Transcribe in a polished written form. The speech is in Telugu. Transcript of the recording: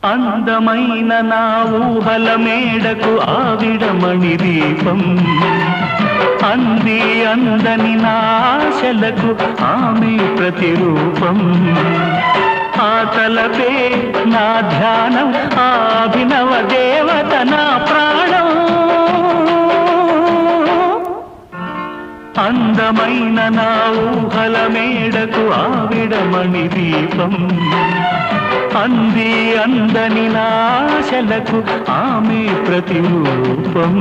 అందమైన నా ఊహల మేడకు ఆవిడమణి దీపం అంది అందని నా ఆశలకు ఆమె ప్రతిరూపం ఆ తలపే నా ధ్యానం ఆ అభినవ దేవత నా ప్రాణం అందమైన నా ఊహల మేడకు ఆవిడమణి దీపం అంది అందని నాశలకు ఆమె ప్రతిరూపం